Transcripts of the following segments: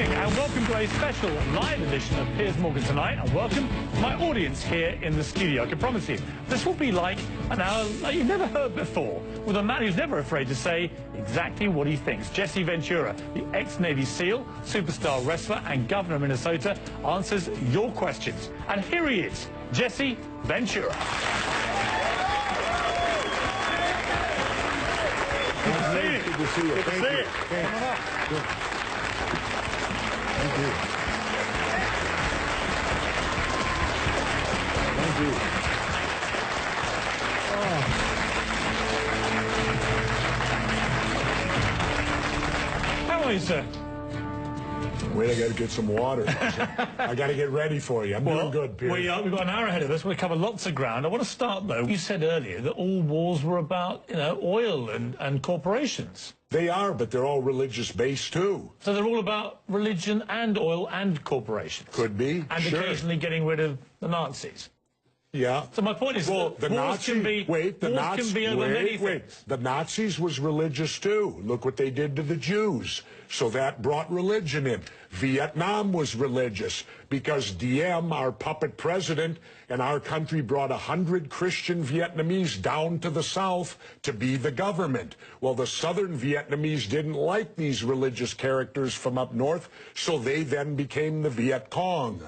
evening and welcome to a special live edition of Piers Morgan Tonight, and welcome my audience here in the studio. I can promise you this will be like an hour like you've never heard before, with a man who's never afraid to say exactly what he thinks. Jesse Ventura, the ex-Navy SEAL, superstar wrestler and governor of Minnesota, answers your questions. And here he is, Jesse Ventura. Good to see you. Good to see you. Good to see you. Come on up. Good. Thank you. Thank you. Oh. How are you, sir? Wait, I got to get some water. I got to get ready for you. I'm doing good, Piers. We've got an hour ahead of us. We'll cover lots of ground. I want to start, though. You said earlier that all wars were about, oil and corporations. They are, but they're all religious-based, too. So they're all about religion and oil and corporations. Could be, and sure. occasionally getting rid of the Nazis. Yeah. So my point is, well, that the wars can be over many things. The Nazis was religious too. Look what they did to the Jews. So that brought religion in. Vietnam was religious because Diem, our puppet president, and our country brought 100 Christian Vietnamese down to the south to be the government. Well, the southern Vietnamese didn't like these religious characters from up north, so they then became the Viet Cong.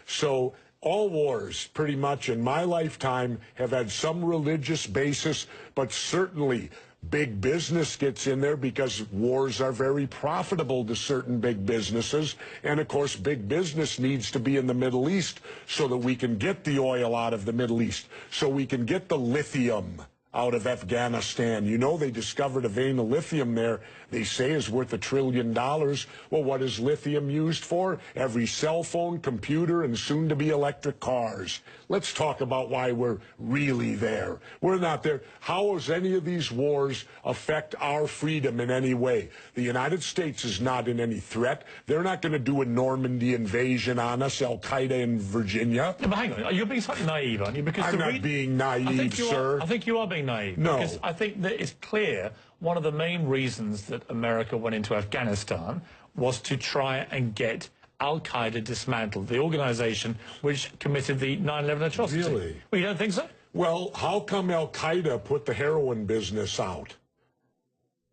So all wars, pretty much in my lifetime, have had some religious basis, but certainly big business gets in there because wars are very profitable to certain big businesses. And, of course, big business needs to be in the Middle East so that we can get the oil out of the Middle East, so we can get the lithium out of Afghanistan. You know, they discovered a vein of lithium there they say is worth $1 trillion. Well, what is lithium used for? Every cell phone, computer, and soon-to-be electric cars. Let's talk about why we're really there. We're not there. How does any of these wars affect our freedom in any way? The United States is not in any threat. They're not going to do a Normandy invasion on us, Al-Qaeda in Virginia. Yeah, but hang on, you're being slightly naive, aren't you? Because I'm not being naive, sir. I think you are being naive. No. Because I think that it's clear one of the main reasons that America went into Afghanistan was to try and get Al-Qaeda dismantled, the organization which committed the 9/11 atrocity. Really? Well, you don't think so? Well, how come Al-Qaeda put the heroin business out?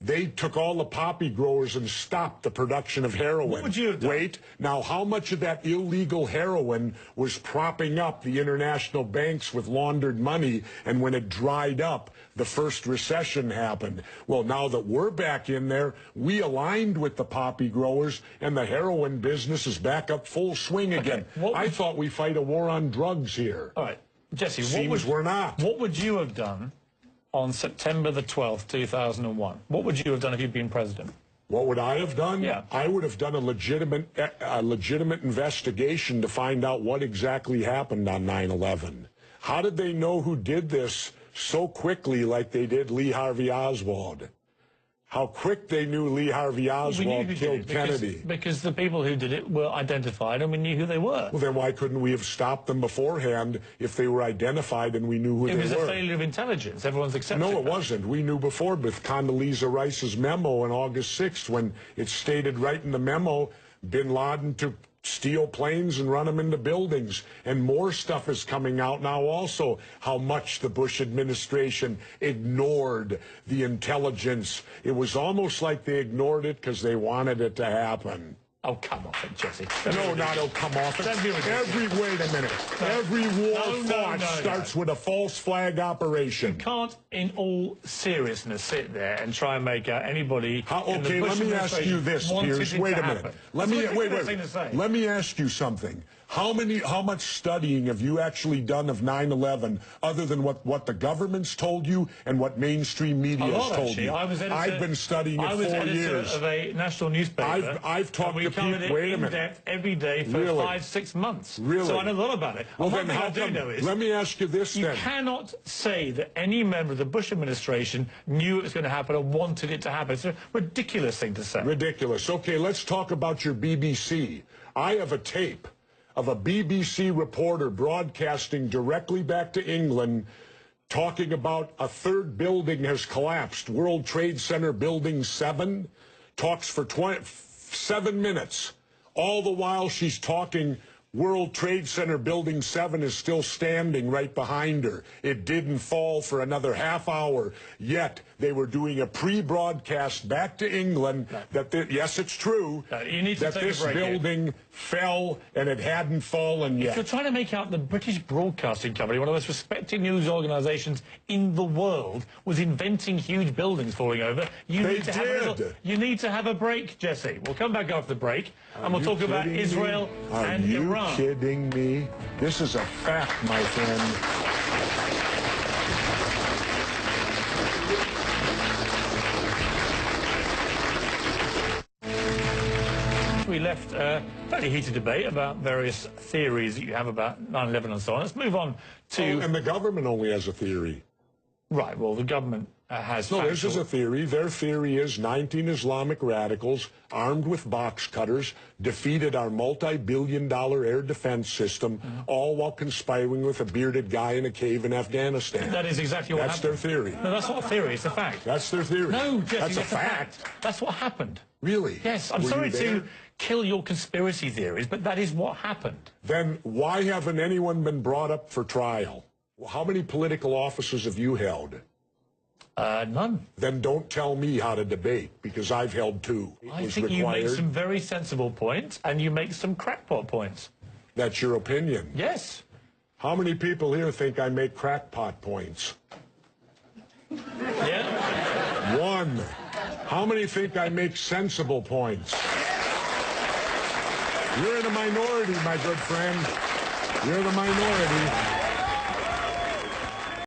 They took all the poppy growers and stopped the production of heroin. What would you have done? Wait, now how much of that illegal heroin was propping up the international banks with laundered money, and when it dried up, the first recession happened? Well, now that we're back in there, we aligned with the poppy growers, and the heroin business is back up full swing again. I thought we fight a war on drugs here. All right, Jesse, we're not. What would you have done on September the 12th, 2001? What would you have done if you'd been president? What would I have done? Yeah. I would have done a legitimate investigation to find out what exactly happened on 9/11. How did they know who did this so quickly like they did Lee Harvey Oswald? How quick they knew Lee Harvey Oswald killed Kennedy. Because the people who did it were identified and we knew who they were. Well, then why couldn't we have stopped them beforehand if they were identified and we knew who they were? It was a failure of intelligence. Everyone's accepting No, it that. wasn't. We knew before with Condoleezza Rice's memo on August 6th when it stated right in the memo, bin Laden took steal planes and run them into buildings. And more stuff is coming out now also, how much the Bush administration ignored the intelligence. It was almost like they ignored it because they wanted it to happen. Oh, come off it, Jesse. No, not oh, come off it. Wait a minute. Every war fought starts with a false flag operation. You can't, in all seriousness, sit there and try and make out anybody. Okay, let me ask you this, Piers. Wait a minute. Let me ask you something. How much studying have you actually done of 9/11 other than what the government's told you and what mainstream media has told you? I've been studying it 4 years. I was editor of a national newspaper. I've talked to people. Wait a minute. Every day for 5-6 months. Really? So I know a lot about it. Well, then how come? Let me ask you this then. You cannot say that any member of the Bush administration knew it was going to happen or wanted it to happen. It's a ridiculous thing to say. Ridiculous. Okay, let's talk about your BBC. I have a tape of a BBC reporter broadcasting directly back to England talking about a third building has collapsed. World Trade Center Building 7 talks for 7 minutes. All the while she's talking, World Trade Center Building 7 is still standing right behind her. It didn't fall for another half hour, yet they were doing a pre-broadcast back to England that, yes, it's true, you need to that this building fell and it hadn't fallen yet. If you're trying to make out the British Broadcasting Company, one of the most respected news organisations in the world, was inventing huge buildings falling over, you need to have a break, Jesse. We'll come back after the break, and we'll talk about Israel and Iran. Are you kidding me? This is a fact, my friend. We left a fairly heated debate about various theories that you have about 9/11 and so on. Let's move on to... Oh, and the government only has a theory. Right, well, the government has... No, this is a theory. Their theory is 19 Islamic radicals armed with box cutters defeated our multi-billion-dollar air defense system, all while conspiring with a bearded guy in a cave in Afghanistan. That is exactly what happened. That's their theory. No, that's not a theory, it's a fact. That's their theory. No, Jesse, that's a fact. That's what happened. Really? Yes, I'm sorry to kill your conspiracy theories, but that is what happened. Then why haven't anyone been brought up for trial? How many political offices have you held? None. Then don't tell me how to debate, because I've held two. I think you make some very sensible points, and you make some crackpot points. That's your opinion? Yes. How many people here think I make crackpot points? Yeah? One. How many think I make sensible points? You're in a minority, my good friend. You're the minority.